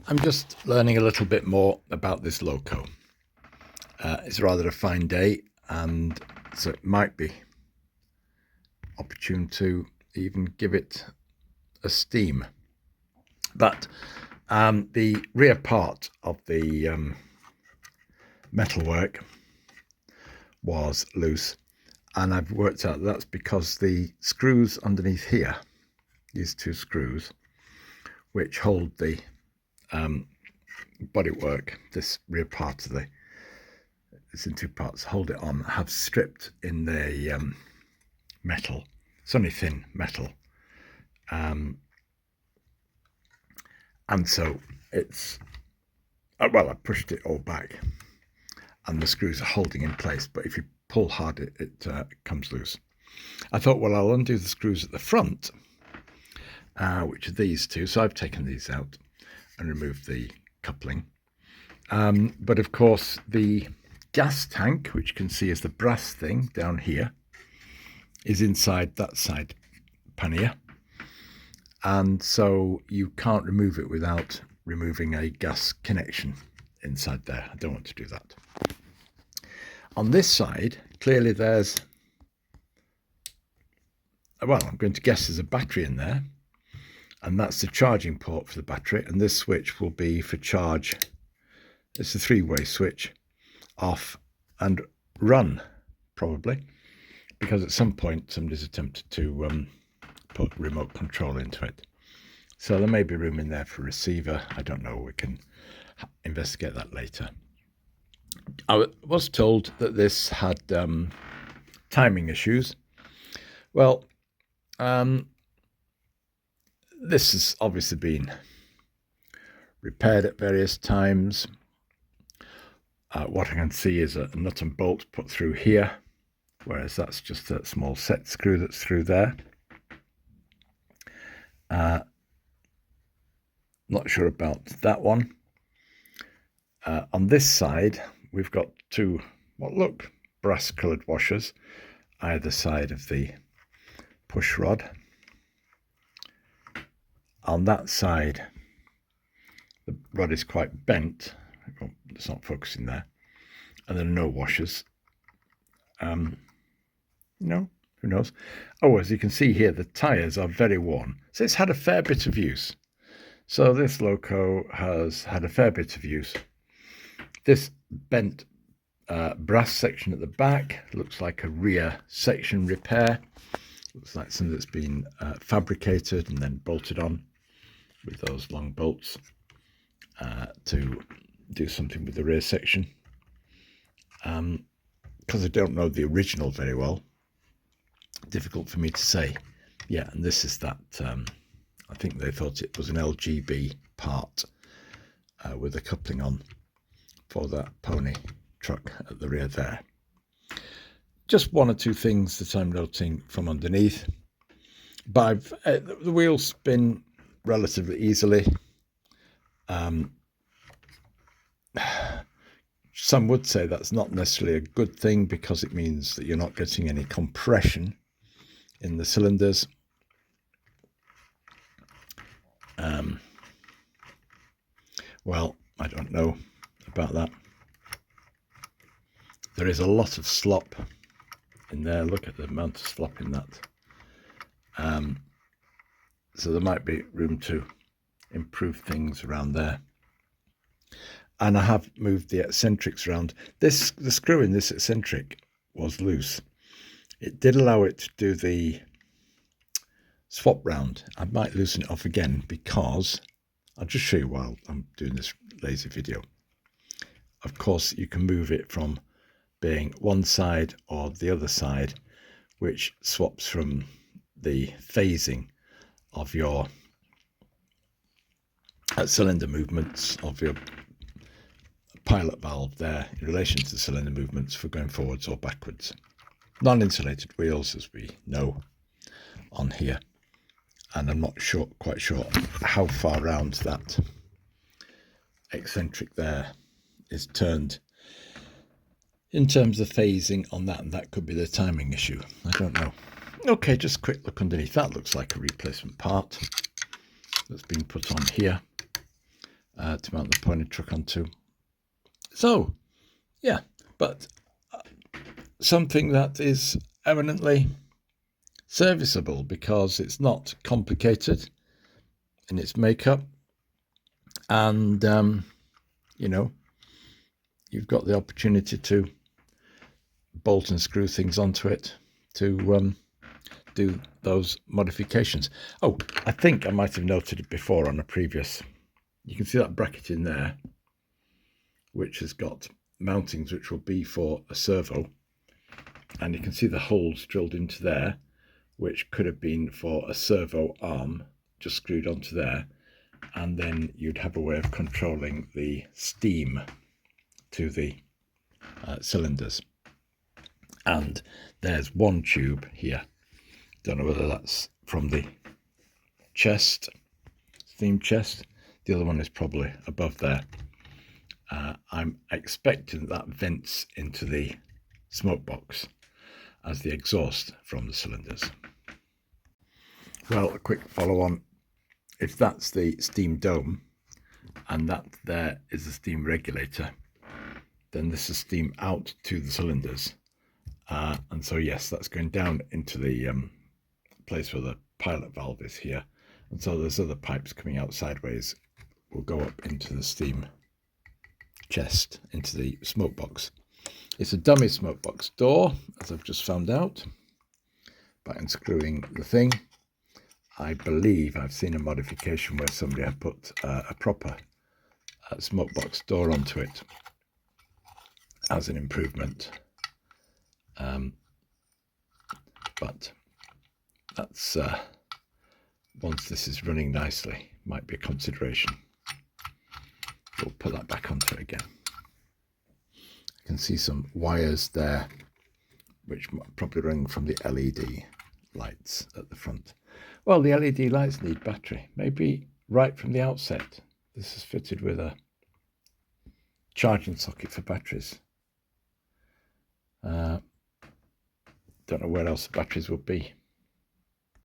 I'm just learning a little bit more about this loco. It's rather a fine day, and so it might be opportune to even give it a steam. But the rear part of the metalwork was loose, and I've worked out that's because the screws underneath here, these two screws, which hold the bodywork, this rear part of it's in two parts, hold it on, have stripped in the metal. It's only thin metal. And so it's, well, I pushed it all back and the screws are holding in place, but if you pull hard, it comes loose. I thought, well, I'll undo the screws at the front, which are these two. So I've taken these out and removed the coupling. But of course, the gas tank, which you can see is the brass thing down here, is inside that side pannier. And so you can't remove it without removing a gas connection inside there. I don't want to do that. On this side, clearly there's, well, I'm going to guess there's a battery in there, and that's the charging port for the battery, and this switch will be for charge. It's a three-way switch, off and run, probably, because at some point somebody's attempted to put remote control into it. So there may be room in there for a receiver. I don't know. We can investigate that later. I was told that this had timing issues. Well, this has obviously been repaired at various times. What I can see is a nut and bolt put through here, whereas that's just a small set screw that's through there. Not sure about that one. On this side, we've got two, what look, brass-coloured washers either side of the push rod. On that side, the rod is quite bent. Oh, it's not focusing there. And there are no washers. No, who knows? Oh, as you can see here, the tyres are very worn. So it's had a fair bit of use. So this loco has had a fair bit of use. This bent brass section at the back looks like a rear section repair. Looks like something that's been fabricated and then bolted on with those long bolts to do something with the rear section. Because I don't know the original very well, difficult for me to say. Yeah, and this is that, I think they thought it was an LGB part with a coupling on for that pony truck at the rear there. Just one or two things that I'm noting from underneath. But the wheels spin relatively easily. Some would say that's not necessarily a good thing because it means that you're not getting any compression in the cylinders. Well, I don't know about that. There is a lot of slop in there. Look at the amount of slop in that. So there might be room to improve things around there. And I have moved the eccentrics around. The screw in this eccentric was loose. It did allow it to do the swap round. I might loosen it off again because I'll just show you while I'm doing this lazy video. Of course, you can move it from being one side or the other side, which swaps from the phasing of your cylinder movements of your pilot valve there in relation to the cylinder movements for going forwards or backwards. Non-insulated wheels, as we know, on here. And I'm not quite sure how far round that eccentric there is turned in terms of phasing on that, and that could be the timing issue. I don't know. Okay, just a quick look underneath. That looks like a replacement part that's been put on here. to mount the pony truck onto. So, yeah, but something that is eminently serviceable because it's not complicated in its makeup, and you know, you've got the opportunity to bolt and screw things onto it to do those modifications. Oh, I think I might have noted it before on a previous. You can see that bracket in there, which has got mountings which will be for a servo, and you can see the holes drilled into there, which could have been for a servo arm just screwed onto there, and then you'd have a way of controlling the steam to the cylinders. And there's one tube here. Don't know whether that's from the chest, steam chest. The other one is probably above there. I'm expecting that vents into the smoke box as the exhaust from the cylinders. Well, a quick follow on. If that's the steam dome and that there is the steam regulator, then this is steam out to the cylinders. And so, yes, that's going down into the place where the pilot valve is here. And so there's other pipes coming out sideways, will go up into the steam chest, into the smoke box. It's a dummy smoke box door, as I've just found out by unscrewing the thing. I believe I've seen a modification where somebody had put a proper smoke box door onto it as an improvement. But that's once this is running nicely, might be a consideration. We'll put that back onto it again. I can see some wires there, which probably running from the LED lights at the front. Well, the LED lights need battery. Maybe right from the outset, this is fitted with a charging socket for batteries. Don't know where else the batteries would be.